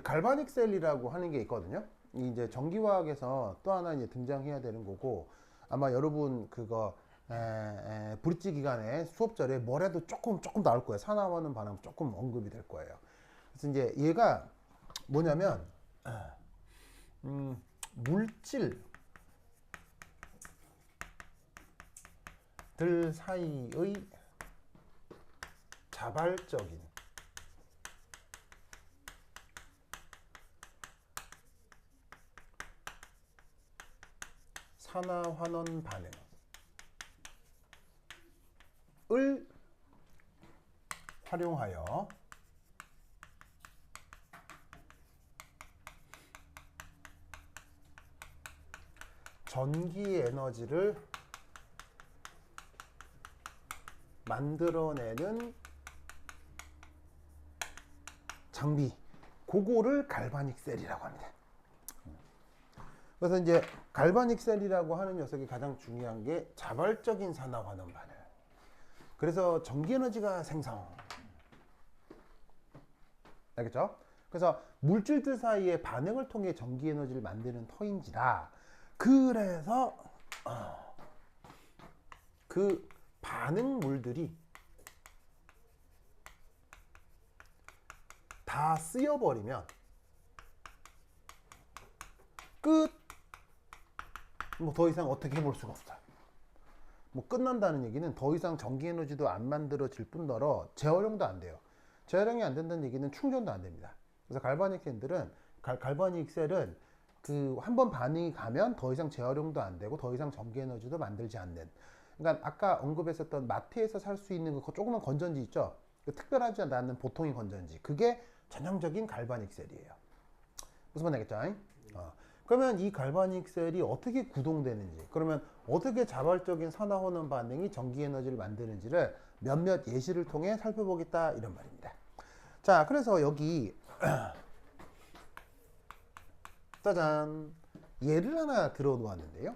갈바닉 셀이라고 하는 게 있거든요. 이제 전기화학에서 또 하나 이제 등장해야 되는 거고, 아마 여러분 그거 브릿지 기간에 수업절에 뭐래도 조금 나올 거예요. 산화하는 반응 조금 언급이 될 거예요. 그래서 이제 얘가 뭐냐면 물질들 사이의 자발적인 산화환원 반응을 활용하여 전기 에너지를 만들어내는 장비, 그거를 갈바닉 셀이라고 합니다. 그래서 이제 갈바닉 셀이라고 하는 녀석이 가장 중요한 게 자발적인 산화환원 반응. 그래서 전기 에너지가 생성. 알겠죠? 그래서 물질들 사이의 반응을 통해 전기 에너지를 만드는 터인지라, 그래서 그 반응물들이 다 쓰여버리면 끝. 뭐 더 이상 어떻게 해볼 수가 없다. 뭐 끝난다는 얘기는 더 이상 전기 에너지도 안 만들어질 뿐더러 재활용도 안 돼요. 재활용이 안 된다는 얘기는 충전도 안 됩니다. 그래서 갈바닉 셀들은 갈바닉 셀은 그 한번 반응이 가면 더 이상 재활용도 안 되고 더 이상 전기 에너지도 만들지 않는. 그러니까 아까 언급했었던 마트에서 살 수 있는 그 조그만 건전지 있죠. 특별하지 않은 보통의 건전지. 그게 전형적인 갈바닉 셀이에요. 무슨 말 되겠죠? 그러면 이 갈바닉 셀이 어떻게 구동되는지, 그러면 어떻게 자발적인 산화환원 반응이 전기 에너지를 만드는지를 몇몇 예시를 통해 살펴보겠다, 이런 말입니다. 자, 그래서 여기 짜잔, 예를 하나 들어 놓았는데요.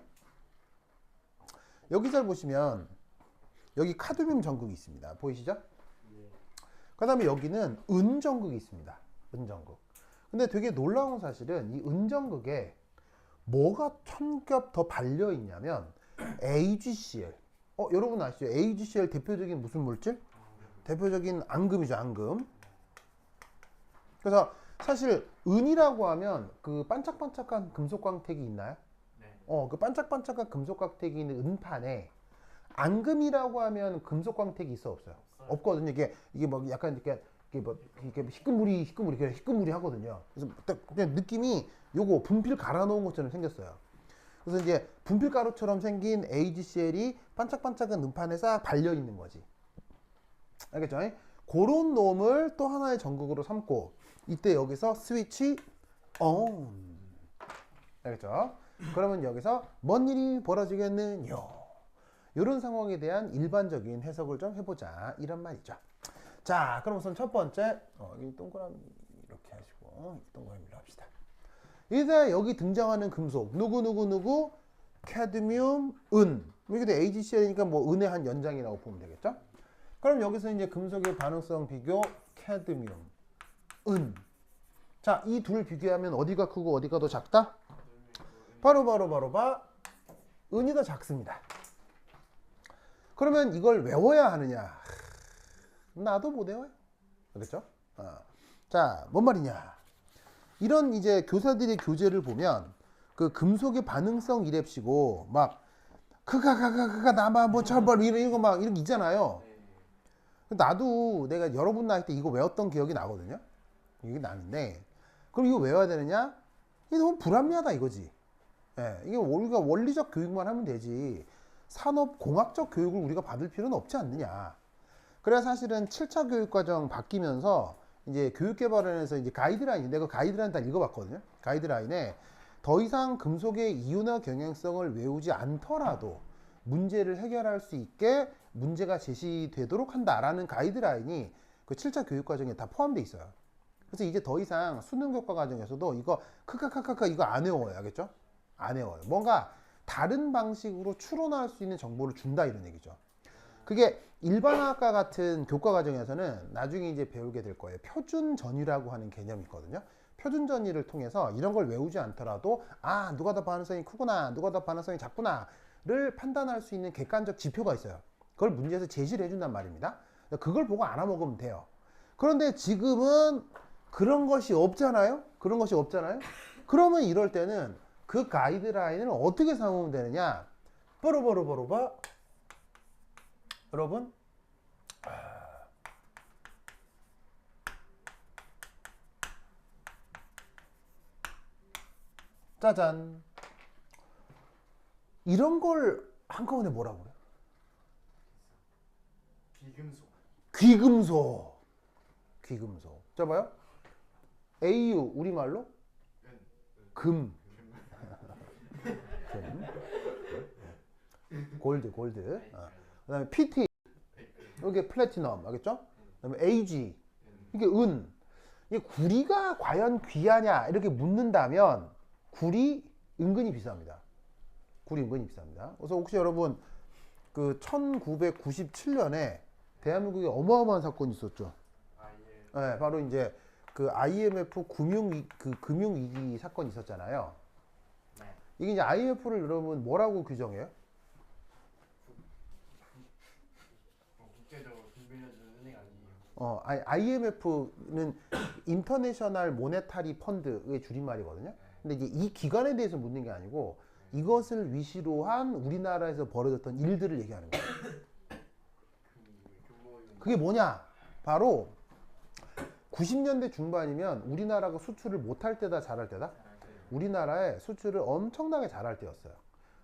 여기 잘 보시면 여기 카드뮴 전극이 있습니다. 보이시죠? 그 다음에 여기는 은전극이 있습니다. 은전극. 근데 되게 놀라운 사실은 이 은전극에 뭐가 천 겹 더 발려 있냐면 AgCl. 여러분 아시죠? AgCl 대표적인 무슨 물질? 대표적인 앙금이죠, 앙금. 그래서 사실 은이라고 하면 그 반짝반짝한 금속 광택이 있나요? 네. 그 반짝반짝한 금속 광택이 있는 은판에 앙금이라고 하면 금속 광택이 있어, 없어요? 없거든요. 이게 뭐 약간 이렇게 이게 희끄무리 하거든요. 그래서 딱 그냥 느낌이 요거 분필 갈아 놓은 것처럼 생겼어요. 그래서 이제 분필 가루처럼 생긴 AgCl이 반짝반짝한 음판에 싹 발려 있는 거지. 알겠죠? 그런 놈을 또 하나의 전극으로 삼고, 이때 여기서 스위치 ON. 알겠죠? 그러면 여기서 뭔 일이 벌어지겠느냐, 이런 상황에 대한 일반적인 해석을 좀 해보자, 이런 말이죠. 자, 그럼 우선 첫 번째, 여기 동그라미 이렇게 하시고 동그라미로 합시다. 이제 여기 등장하는 금속 누구 캐드뮴, 은. 이게 AgCl이니까 뭐 은의 한 연장이라고 보면 되겠죠. 그럼 여기서 이제 금속의 반응성 비교 캐드뮴, 은. 자, 이 둘 비교하면 어디가 크고 어디가 더 작다? 바로 은이 더 작습니다. 그러면 이걸 외워야 하느냐? 나도 못 외워요. 그렇죠? 자, 뭔 말이냐? 이런 이제 교사들의 교재를 보면 그 금속의 반응성 이랩시고 막 그가 나마 뭐 철벌 이런 거 막 이런 거 있잖아요. 나도 내가 여러분 나이 때 이거 외웠던 기억이 나거든요. 이게 나는데, 그럼 이거 외워야 되느냐? 이게 너무 불합리하다 이거지. 예, 이게 우리가 원리적 교육만 하면 되지 산업공학적 교육을 우리가 받을 필요는 없지 않느냐. 그래서 사실은 7차 교육과정 바뀌면서 이제 교육개발원에서 이제 가이드라인, 내가 가이드라인 다 읽어봤거든요. 가이드라인에 더 이상 금속의 이윤화 경향성을 외우지 않더라도 문제를 해결할 수 있게 문제가 제시되도록 한다라는 가이드라인이 그 7차 교육과정에 다 포함되어 있어요. 그래서 이제 더 이상 수능 교과 과정에서도 이거 크카카카카 이거 안 외워요. 알겠죠? 안 외워요. 뭔가 다른 방식으로 추론할 수 있는 정보를 준다, 이런 얘기죠. 그게 일반화학과 같은 교과 과정에서는 나중에 이제 배우게 될 거예요. 표준 전위라고 하는 개념이 있거든요. 표준 전이를 통해서 이런 걸 외우지 않더라도 아 누가 더 반응성이 크구나 누가 더 반응성이 작구나를 판단할 수 있는 객관적 지표가 있어요. 그걸 문제에서 제시를 해준단 말입니다. 그걸 보고 알아먹으면 돼요. 그런데 지금은 그런 것이 없잖아요. 그런 것이 없잖아요. 그러면 이럴 때는 그 가이드라인을 어떻게 삼으면 되느냐. 뽀로뽀로뽀로뽀 여러분 짜잔 이런 걸 한꺼번에 뭐라고 그래요? 비금속. 귀금속. 귀금속. 자 봐요. AU 우리말로 금. 금. 골드. 그다음에 PT 이게 플래티넘 알겠죠? 그다음에 AG 이게 은. 이게 구리가 과연 귀하냐 이렇게 묻는다면 구리 은근히 비쌉니다. 구리 은근히 비쌉니다. 그래서 혹시 여러분 그 1997년에 대한민국에 어마어마한 사건이 있었죠. 네, 바로 이제 그 IMF 금융위기 사건이 있었잖아요. 이게 이제 IMF를 여러분 뭐라고 규정해요? 국제적으로 돈 빌려주는 은행 아니에요? IMF는 인터내셔널 모네타리 펀드의 줄임말이거든요. 근데 이제 이 기관에 대해서 묻는 게 아니고 이것을 위시로 한 우리나라에서 벌어졌던 일들을 얘기하는 거예요. 그게 뭐냐? 바로 90년대 중반이면 우리나라가 수출을 못할 때다 잘할 때다? 우리나라에 수출을 엄청나게 잘할 때였어요.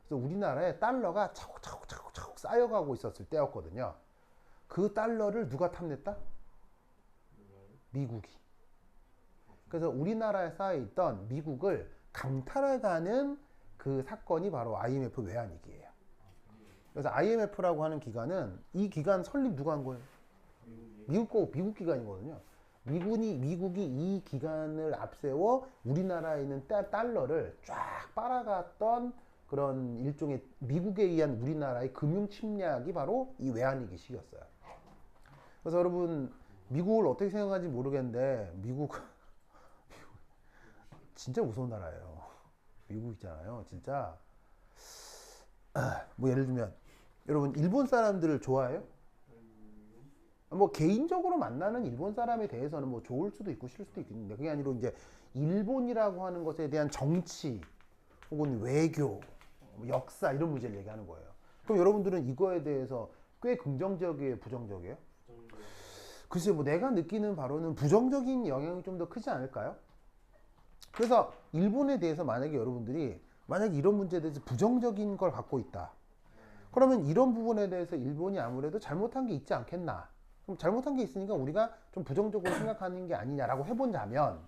그래서 우리나라에 달러가 차곡차곡 쌓여가고 있었을 때였거든요. 그 달러를 누가 탐냈다? 미국이. 그래서 우리나라에 쌓여있던 미국을 강탈해가는 그 사건이 바로 IMF 외환위기예요. 그래서 IMF라고 하는 기관은 이 기관 설립 누가 한 거예요? 미국 기관이거든요. 미국이 이 기관을 앞세워 우리나라에 있는 달러를 쫙 빨아갔던 그런 일종의 미국에 의한 우리나라의 금융 침략이 바로 이 외환위기 시기였어요. 그래서 여러분 미국을 어떻게 생각하는지 모르겠는데 미국 진짜 무서운 나라예요. 미국 있잖아요. 진짜 뭐 예를 들면 여러분 일본 사람들을 좋아해요? 뭐 개인적으로 만나는 일본 사람에 대해서는 뭐 좋을 수도 있고 싫을 수도 있겠는데 그게 아니라 이제 일본이라고 하는 것에 대한 정치 혹은 외교, 역사 이런 문제를 얘기하는 거예요. 그럼 여러분들은 이거에 대해서 꽤 긍정적이에요, 부정적이에요? 글쎄 뭐 내가 느끼는 바로는 부정적인 영향이 좀 더 크지 않을까요? 그래서 일본에 대해서 만약에 여러분들이 만약에 이런 문제에 대해서 부정적인 걸 갖고 있다. 그러면 이런 부분에 대해서 일본이 아무래도 잘못한 게 있지 않겠나? 그럼 잘못한 게 있으니까 우리가 좀 부정적으로 생각하는 게 아니냐라고 해본다면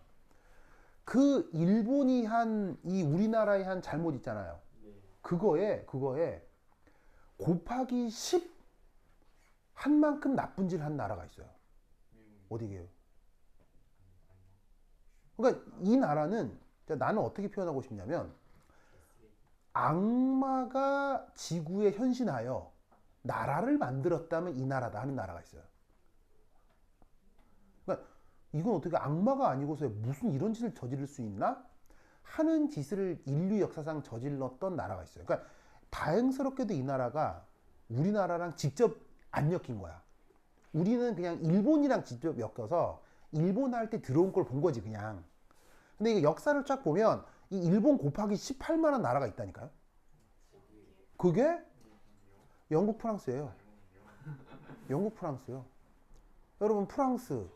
그 일본이 한 이 우리나라의 한 잘못 있잖아요. 그거에 곱하기 10 한 만큼 나쁜 짓을 한 나라가 있어요. 어디게요? 그러니까 이 나라는 나는 어떻게 표현하고 싶냐면 악마가 지구에 현신하여 나라를 만들었다면 이 나라다 하는 나라가 있어요. 그러니까 이건 어떻게 악마가 아니고서 무슨 이런 짓을 저지를 수 있나? 하는 짓을 인류 역사상 저질렀던 나라가 있어요. 그러니까 다행스럽게도 이 나라가 우리나라랑 직접 안 엮인 거야. 우리는 그냥 일본이랑 직접 엮여서 일본 할 때 들어온 걸 본 거지 그냥. 근데 이게 역사를 쫙 보면 이 일본 곱하기 18만한 나라가 있다니까요. 그게 영국 프랑스예요. 영국 프랑스요. 여러분 프랑스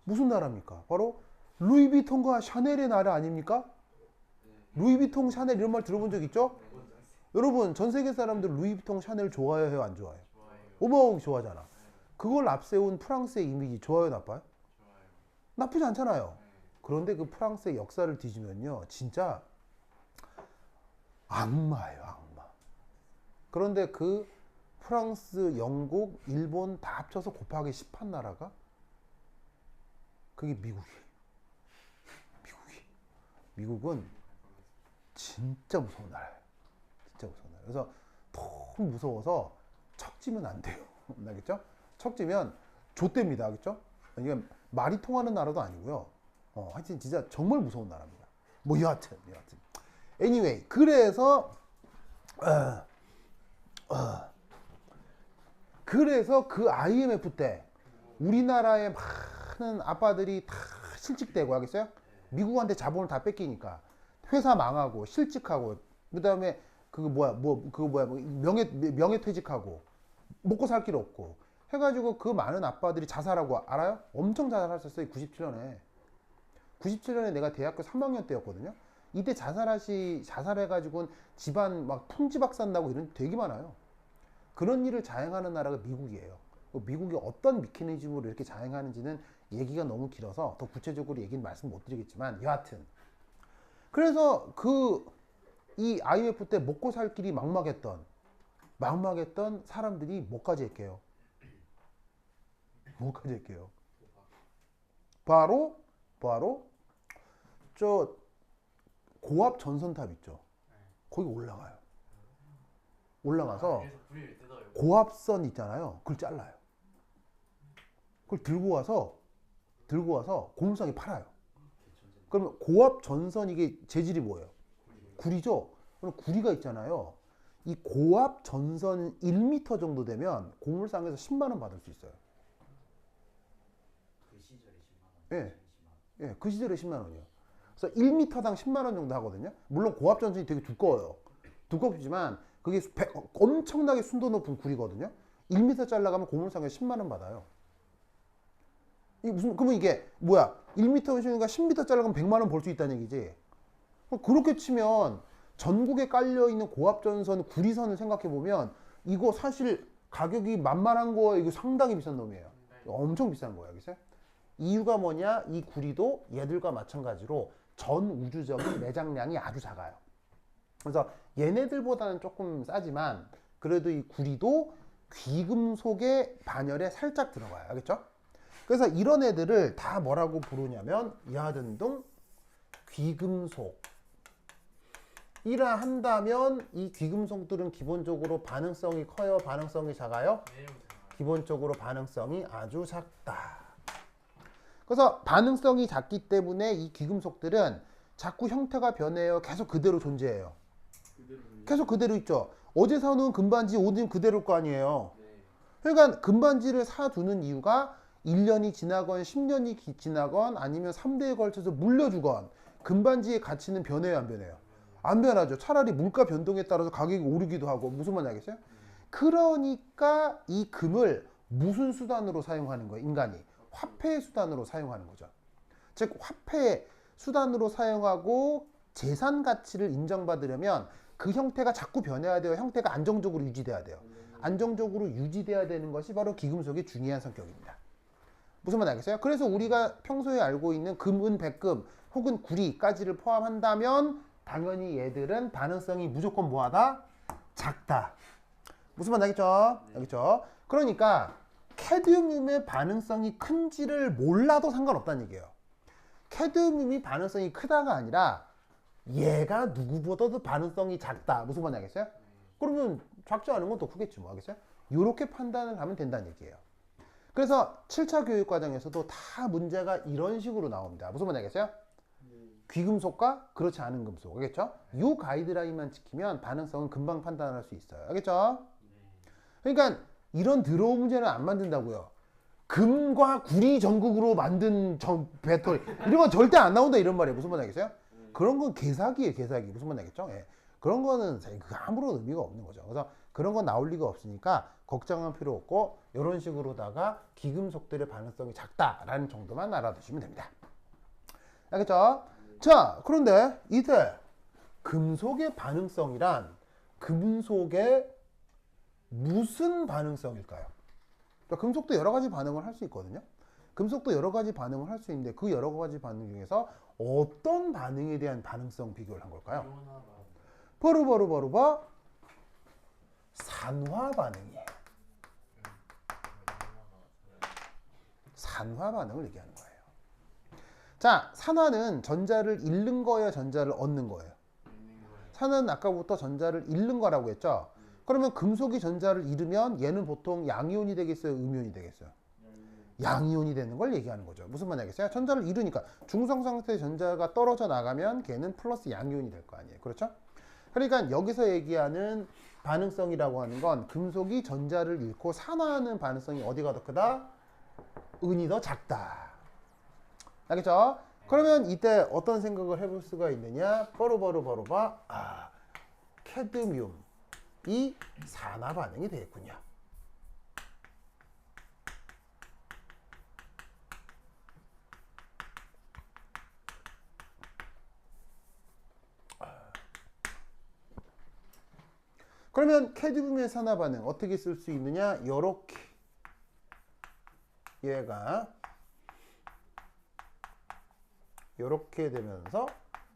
무슨 나라입니까? 바로 루이비통과 샤넬의 나라 아닙니까? 루이비통, 샤넬 이런 말 들어본 적 있죠? 여러분 전 세계 사람들 루이비통, 샤넬 좋아해요, 안 좋아해요? 어마어마하게 좋아하잖아. 그걸 앞세운 프랑스의 이미지 좋아요, 나빠요? 나쁘지 않잖아요. 그런데 그 프랑스의 역사를 뒤지면요, 진짜 악마예요, 악마. 그런데 그 프랑스, 영국, 일본 다 합쳐서 곱하기 10한 나라가 그게 미국이에요. 미국은 진짜 무서운 나라예요. 진짜 무서운 나라. 그래서 너무 무서워서 척지면 안 돼요. 알겠죠? 척지면 좆됩니다. 알겠죠? 이게 말이 통하는 나라도 아니고요. 하여튼 진짜 정말 무서운 나라입니다. 뭐 여하튼. anyway, 그래서 그 IMF 때 우리나라의 많은 아빠들이 다 실직되고 하겠어요? 미국한테 자본을 다 뺏기니까 회사 망하고 실직하고 그다음에 명예퇴직하고 먹고 살 길 없고 해가지고 그 많은 아빠들이 자살하고 알아요? 엄청 자살하셨어요. 97년에 내가 대학교 3학년 때였거든요. 이때 자살해가지고는 집안 막 풍지박산 나고 이런 되게 많아요. 그런 일을 자행하는 나라가 미국이에요. 미국이 어떤 메커니즘으로 이렇게 자행하는지는 얘기가 너무 길어서 더 구체적으로 얘기는 말씀 못 드리겠지만 여하튼 그래서 이 IMF 때 먹고 살 길이 막막했던 사람들이 뭐까지 했게요? 바로 저 고압 전선탑 있죠. 거기 올라가서 그래서 불을 뜯어요. 고압선 있잖아요. 그걸 잘라요. 그걸 들고 와서 고물상에 팔아요. 그러면 고압 전선 이게 재질이 뭐예요? 구리죠? 그럼 구리가 있잖아요. 이 고압 전선 1m 정도 되면 고물상에서 10만 원 받을 수 있어요. 그 시절에 10만 원. 예. 예, 그 시절에 10만 원이요. 그래서 1m당 10만 원 정도 하거든요. 물론 고압 전선이 되게 두꺼워요. 두껍지만 그게 엄청나게 순도 높은 구리거든요. 1m 잘라가면 고물상에서 10만 원 받아요. 그러면 이게 뭐야? 1m니까 10m 잘라가면 100만 원 벌 수 있다는 얘기지. 그렇게 치면 전국에 깔려 있는 고압 전선 구리선을 생각해 보면 이거 사실 가격이 만만한 거예요. 이거 상당히 비싼 놈이에요. 엄청 비싼 거예요. 알겠어요? 이유가 뭐냐? 이 구리도 얘들과 마찬가지로 전 우주적인 매장량이 아주 작아요. 그래서 얘네들보다는 조금 싸지만 그래도 이 구리도 귀금속의 반열에 살짝 들어가요. 알겠죠? 그래서 이런 애들을 다 뭐라고 부르냐면 야든둥 귀금속이라 한다면 이 귀금속들은 기본적으로 반응성이 커요? 반응성이 작아요? 기본적으로 반응성이 아주 작다. 그래서 반응성이 작기 때문에 이 귀금속들은 자꾸 형태가 변해요? 계속 그대로 존재해요? 계속 그대로 있죠. 어제 사놓은 금반지 오늘 그대로일 거 아니에요. 그러니까 금반지를 사두는 이유가 1년이 지나건 10년이 지나건 아니면 3대에 걸쳐서 물려주건 금반지의 가치는 변해요, 안 변해요? 안 변하죠. 차라리 물가 변동에 따라서 가격이 오르기도 하고. 무슨 말인지 알겠어요? 그러니까 이 금을 무슨 수단으로 사용하는 거예요? 인간이 화폐의 수단으로 사용하는 거죠. 즉 화폐의 수단으로 사용하고 재산 가치를 인정받으려면 그 형태가 자꾸 변해야 돼요. 형태가 안정적으로 유지돼야 돼요. 안정적으로 유지돼야 되는 것이 바로 귀금속의 중요한 성격입니다. 무슨 말인지 알겠어요? 그래서 우리가 평소에 알고 있는 금, 은, 백금 혹은 구리까지를 포함한다면 당연히 얘들은 반응성이 무조건 뭐하다? 작다. 무슨 말인지 알겠죠? 알겠죠? 그러니까 캐드뮴의 반응성이 큰지를 몰라도 상관없다는 얘기예요. 캐드뮴이 반응성이 크다가 아니라 얘가 누구보다도 반응성이 작다. 무슨 말인지 알겠어요? 그러면 작지 않은 건 더 크겠지 뭐. 알겠어요? 이렇게 판단을 하면 된다는 얘기예요. 그래서 7차 교육 과정에서도 다 문제가 이런 식으로 나옵니다. 무슨 말인지 알겠어요? 귀금속과 그렇지 않은 금속. 알겠죠? 이 가이드라인만 지키면 반응성은 금방 판단할 수 있어요. 알겠죠? 그러니까 이런 더러운 문제는 안 만든다고요. 금과 구리 전국으로 만든 배터리 이런 건 절대 안 나온다 이런 말이에요. 무슨 말인지 알겠어요? 그런 건 개사기예요. 개사기. 무슨 말인지 알겠죠? 예. 그런 거는 아무런 의미가 없는 거죠. 그래서 그런 건 나올 리가 없으니까 걱정할 필요 없고 이런 식으로다가 귀금속들의 반응성이 작다라는 정도만 알아두시면 됩니다. 알겠죠? 자, 그런데 이때 금속의 반응성이란 금속의 무슨 반응성일까요? 그러니까 금속도 여러 가지 반응을 할 수 있거든요. 금속도 여러 가지 반응을 할 수 있는데 그 여러 가지 반응 중에서 어떤 반응에 대한 반응성 비교를 한 걸까요? 바로 산화 반응이에요. 산화 반응을 얘기하는 거예요. 자, 산화는 전자를 잃는 거예요, 전자를 얻는 거예요? 산화는 아까부터 전자를 잃는 거라고 했죠? 그러면 금속이 전자를 잃으면 얘는 보통 양이온이 되겠어요, 음이온이 되겠어요? 양이온이 되는 걸 얘기하는 거죠. 무슨 말이겠어요? 전자를 잃으니까 중성 상태의 전자가 떨어져 나가면 걔는 플러스 양이온이 될 거 아니에요. 그렇죠? 그러니까 여기서 얘기하는 반응성이라고 하는 건 금속이 전자를 잃고 산화하는 반응성이 어디가 더 크다? 은이 더 작다. 알겠죠? 그러면 이때 어떤 생각을 해볼 수가 있느냐? 바로 봐. 아, 캐드뮴이 산화 반응이 되겠군요. 그러면 캐드뮴의 산화 반응 어떻게 쓸 수 있느냐? 요렇게 얘가 요렇게 되면서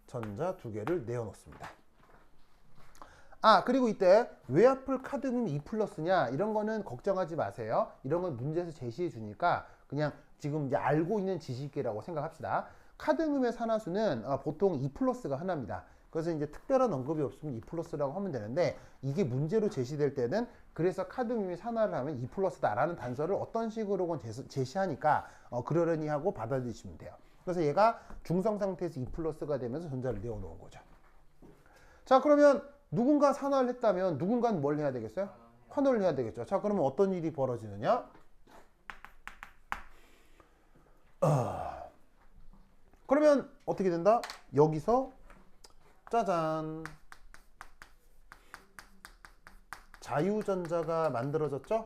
전자 두 개를 내어 놓습니다. 아, 그리고 이때 왜 하필 카드뮴이 2+냐 이런 거는 걱정하지 마세요. 이런 건 문제에서 제시해 주니까 그냥 지금 이제 알고 있는 지식이라고 생각합시다. 카드뮴의 산화수는 보통 2+가 하나입니다. 그래서 이제 특별한 언급이 없으면 2+라고 하면 되는데 이게 문제로 제시될 때는 그래서 카드뮴이 산화를 하면 2+다라는 단서를 어떤 식으로건 제시하니까 그러려니 하고 받아들이시면 돼요. 그래서 얘가 중성 상태에서 2+가 되면서 전자를 내어 놓은 거죠. 자, 그러면 누군가 산화를 했다면 누군가는 뭘 해야 되겠어요? 환호를 해야 되겠죠. 자, 그러면 어떤 일이 벌어지느냐? 그러면 어떻게 된다? 여기서 짜잔, 자유전자가 만들어졌죠?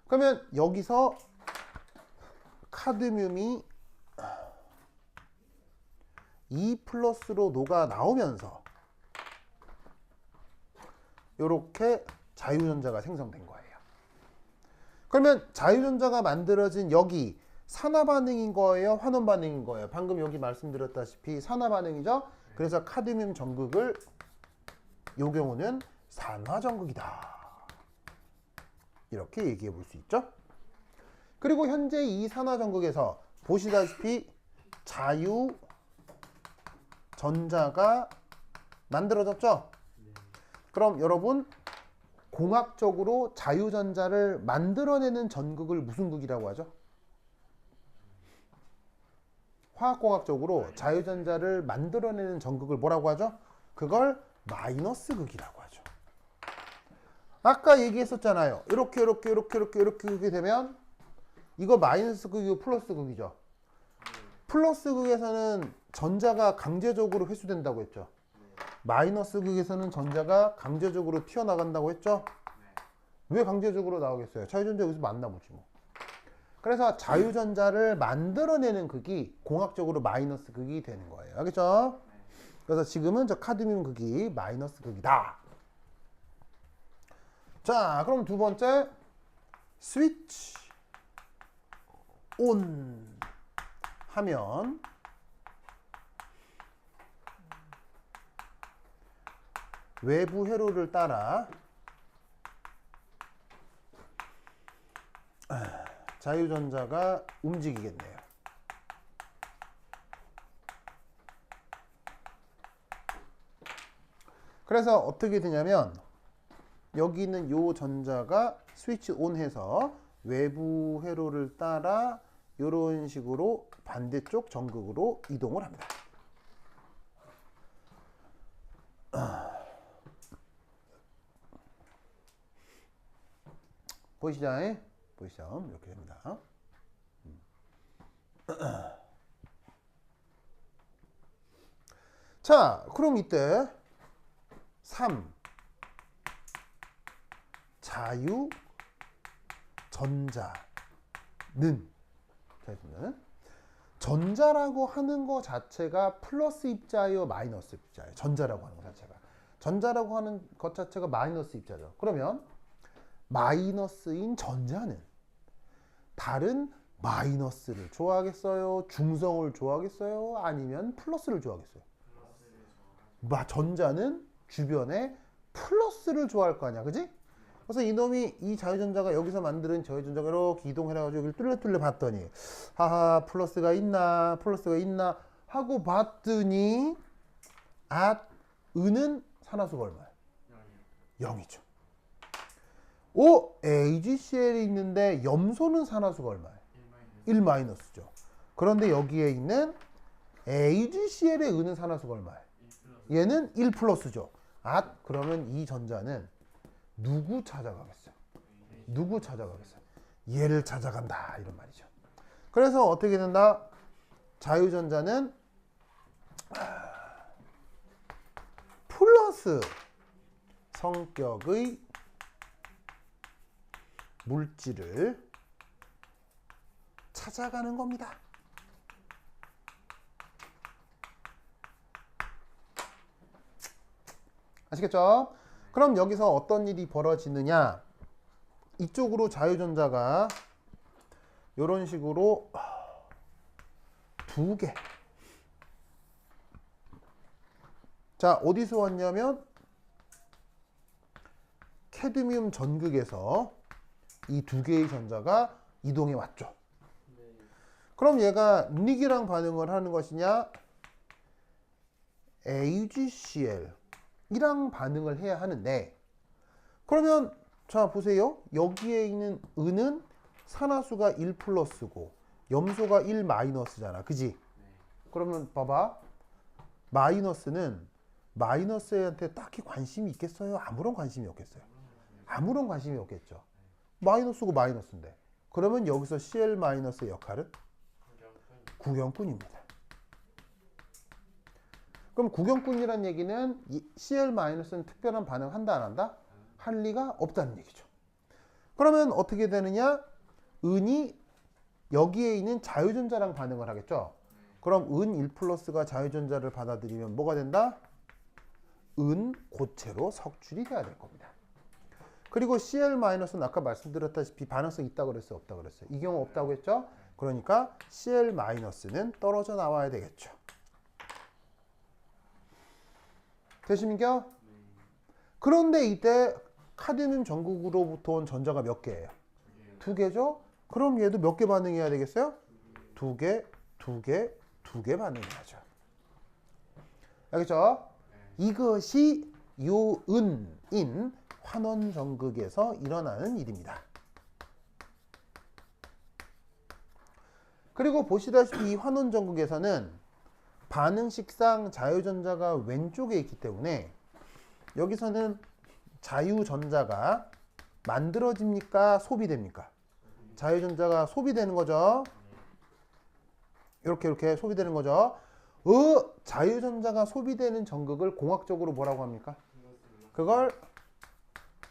그러면 여기서 카드뮴이 2+로 녹아 나오면서 이렇게 자유전자가 생성된 거예요. 그러면 자유전자가 만들어진 여기 산화 반응인 거예요? 환원 반응인 거예요? 방금 여기 말씀드렸다시피 산화 반응이죠? 그래서 카드뮴 전극을 이 경우는 산화 전극이다. 이렇게 얘기해 볼 수 있죠? 그리고 현재 이 산화 전극에서 보시다시피 자유 전자가 만들어졌죠? 그럼 여러분 공학적으로 자유전자를 만들어내는 전극을 무슨 극이라고 하죠? 화학공학적으로 자유전자를 만들어내는 전극을 뭐라고 하죠? 그걸 마이너스 극이라고 하죠. 아까 얘기했었잖아요. 이렇게 극이 되면 이거 마이너스 극이고 플러스 극이죠. 플러스 극에서는 전자가 강제적으로 회수된다고 했죠. 마이너스 극에서는 전자가 강제적으로 튀어나간다고 했죠. 왜 강제적으로 나오겠어요? 자유전자 여기서 만나보지 뭐. 그래서 자유전자를 만들어내는 극이 공학적으로 마이너스 극이 되는 거예요. 알겠죠? 그래서 지금은 저 카드뮴 극이 마이너스 극이다. 자, 그럼 두 번째 스위치 온 하면 외부 회로를 따라 자유전자가 움직이겠네요. 그래서 어떻게 되냐면 여기 있는 요 전자가 스위치 온 해서 외부 회로를 따라 이런 식으로 반대쪽 전극으로 이동을 합니다. 보이시죠? 보이시죠? 이렇게 됩니다. 자, 그럼 이때 3 자유 전자는 전자라고 하는 거 자체가 플러스 입자예요, 마이너스 입자예요? 전자라고 하는 것 자체가. 전자라고 하는 것 자체가 마이너스 입자죠. 그러면 마이너스인 전자는 다른 마이너스를 좋아하겠어요? 중성을 좋아하겠어요? 아니면 플러스를 좋아하겠어요? 전자는 주변에 플러스를 좋아할 거 아니야, 그지? 그래서 이놈이 이 자유전자가 여기서 만드는 자유전자가 이렇게 이동을 해가지고 여기를 뚫레뚫레 봤더니 하하 플러스가 있나 하고 봤더니 은은 산화수가 얼마야? 0이죠. AgCl이 있는데 염소는 산화수가 얼마예요? 1 마이너스죠. 그런데 여기에 있는 AgCl의 은은 산화수가 얼마예요? 얘는 1 플러스죠. 그러면 이 전자는 누구 찾아가겠어요? 누구 찾아가겠어요? 얘를 찾아간다 이런 말이죠. 그래서 어떻게 된다? 자유전자는 플러스 성격의 물질을 찾아가는 겁니다. 아시겠죠? 그럼 여기서 어떤 일이 벌어지느냐? 이쪽으로 자유전자가 이런 식으로 두 개. 자, 어디서 왔냐면 캐드뮴 전극에서 이 두 개의 전자가 이동해 왔죠. 그럼 얘가 닉이랑 반응을 하는 것이냐? AgCl 이랑 반응을 해야 하는데, 그러면 자 보세요. 여기에 있는 은은 산화수가 1 플러스고 염소가 1 마이너스잖아. 그지? 그러면 봐봐. 마이너스는 마이너스한테 딱히 관심이 있겠어요? 아무런 관심이 없겠어요. 아무런 관심이 없겠죠. 마이너스고 마이너스인데. 그러면 여기서 Cl 마이너스의 역할은 구경꾼입니다. 그럼 구경꾼이란 얘기는 이 Cl 마이너스는 특별한 반응 한다 안 한다? 할 리가 없다는 얘기죠. 그러면 어떻게 되느냐? 은이 여기에 있는 자유전자랑 반응을 하겠죠. 그럼 은 1 플러스가 자유전자를 받아들이면 뭐가 된다? 은 고체로 석출이 돼야 될 겁니다. 그리고 Cl 마이너스는 아까 말씀드렸다시피 반응성 있다고 그랬어요? 없다고 그랬어요? 이 경우 없다고 했죠? 그러니까 Cl 마이너스는 떨어져 나와야 되겠죠. 되십니까? 그런데 이때 카드뮴 전극으로부터 온 전자가 몇 개예요? 2개죠? 그럼 얘도 몇 개 반응해야 되겠어요? 2개, 2개, 2개 반응해야죠. 알겠죠? 이것이 요은인 환원 전극에서 일어나는 일입니다. 그리고 보시다시피 이 환원 전극에서는 반응식상 자유전자가 왼쪽에 있기 때문에 여기서는 자유전자가 만들어집니까? 소비됩니까? 자유전자가 소비되는 거죠. 이렇게 소비되는 거죠. 자유전자가 소비되는 전극을 공학적으로 뭐라고 합니까? 그걸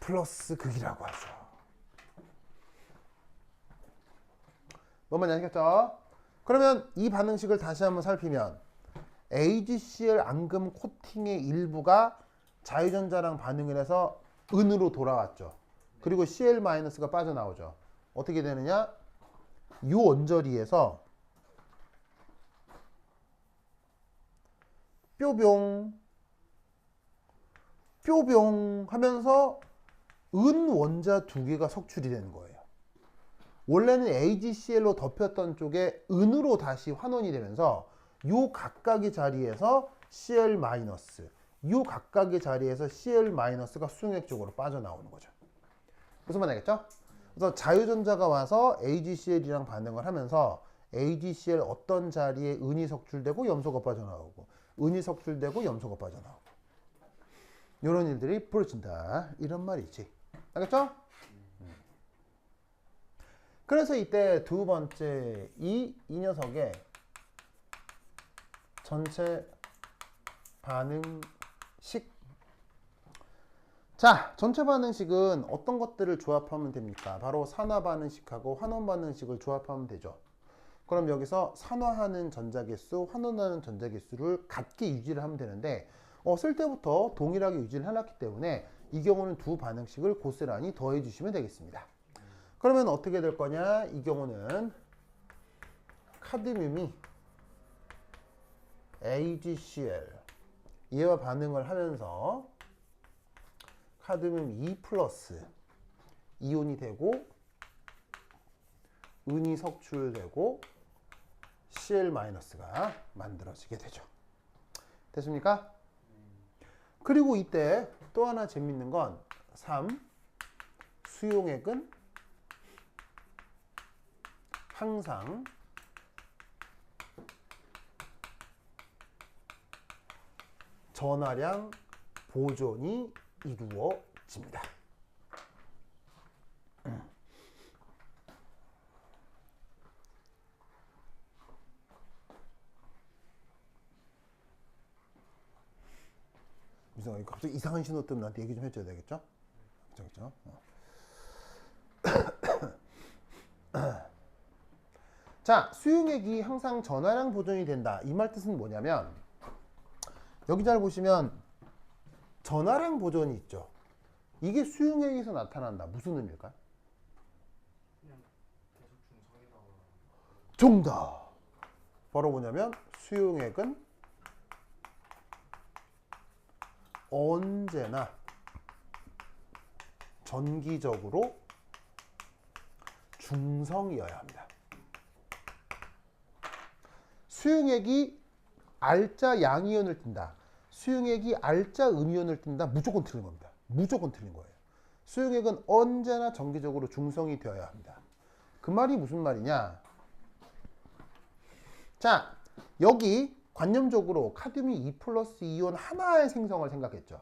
플러스 극이라고 하죠. 뭔 말인지 아시겠죠? 그러면 이 반응식을 다시 한번 살피면 AgCl 앙금 코팅의 일부가 자유전자랑 반응을 해서 은으로 돌아왔죠. 그리고 Cl-가 빠져나오죠. 어떻게 되느냐? 이 언저리에서 뾰병 뾰병 하면서 은 원자 2개가 석출이 되는 거예요. 원래는 AgCl로 덮였던 쪽에 은으로 다시 환원이 되면서 요 각각의 자리에서 Cl-, 요 각각의 자리에서 Cl-가 수용액 쪽으로 빠져나오는 거죠. 무슨 말 알겠죠? 그래서 자유전자가 와서 AgCl이랑 반응을 하면서 AgCl 어떤 자리에 은이 석출되고 염소가 빠져나오고 은이 석출되고 염소가 빠져나오고 이런 일들이 벌어진다 이런 말이지. 알겠죠? 그래서 이때 두 번째 이 녀석의 전체 반응식. 자, 전체 반응식은 어떤 것들을 조합하면 됩니까? 바로 산화 반응식하고 환원 반응식을 조합하면 되죠. 그럼 여기서 산화하는 전자개수, 환원하는 전자개수를 같게 유지를 하면 되는데 쓸 때부터 동일하게 유지를 해놨기 때문에 이 경우는 두 반응식을 고스란히 더해 주시면 되겠습니다. 그러면 어떻게 될 거냐? 이 경우는 카드뮴이 AgCl 얘와 반응을 하면서 카드뮴 2 플러스 이온이 되고 은이 석출되고 Cl-가 만들어지게 되죠. 됐습니까? 그리고 이때 또 하나 재밌는 건 3 수용액은 항상 전하량 보존이 이루어집니다. 미성아, 갑자기 이상한 신호 뜨면 나한테 얘기 좀 해줘야 되겠죠? 그렇죠? 자, 수용액이 항상 전하량 보존이 된다. 이 말 뜻은 뭐냐면 여기 잘 보시면 전하량 보존이 있죠. 이게 수용액에서 나타난다. 무슨 의미일까요? 그냥 계속 중성이라고. 정답. 바로 뭐냐면 수용액은 언제나 전기적으로 중성이어야 합니다. 수용액이 알자 양이온을 띈다. 수용액이 알자 음이온을 띈다. 무조건 틀린 겁니다. 무조건 틀린 거예요. 수용액은 언제나 정기적으로 중성이 되어야 합니다. 그 말이 무슨 말이냐? 자, 여기 관념적으로 카드뮴 2+ 이온 하나의 생성을 생각했죠.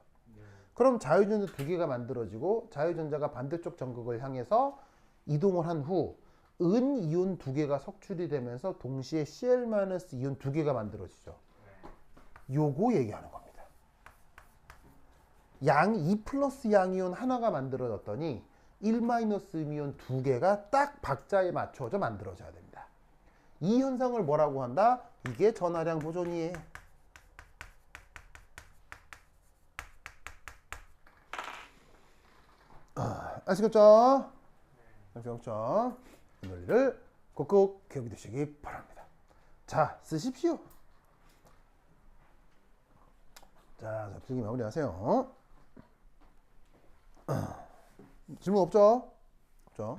그럼 자유전자 두 개가 만들어지고 자유전자가 반대쪽 전극을 향해서 이동을 한 후 은이온 두 개가 석출이 되면서 동시에 Cl- 이온 두 개가 만들어지죠. 요거 얘기하는 겁니다. 양 2+ 양이온 하나가 만들어졌더니 1- 음이온 두 개가 딱 박자에 맞춰져 만들어져야 됩니다. 이 현상을 뭐라고 한다? 이게 전하량 보존이에요. 아시겠죠? 아시겠죠? 이 논리를 꼭꼭 기억해 두시기 바랍니다. 자, 쓰십시오. 자, 풀기 마무리하세요. 질문 없죠? 없죠?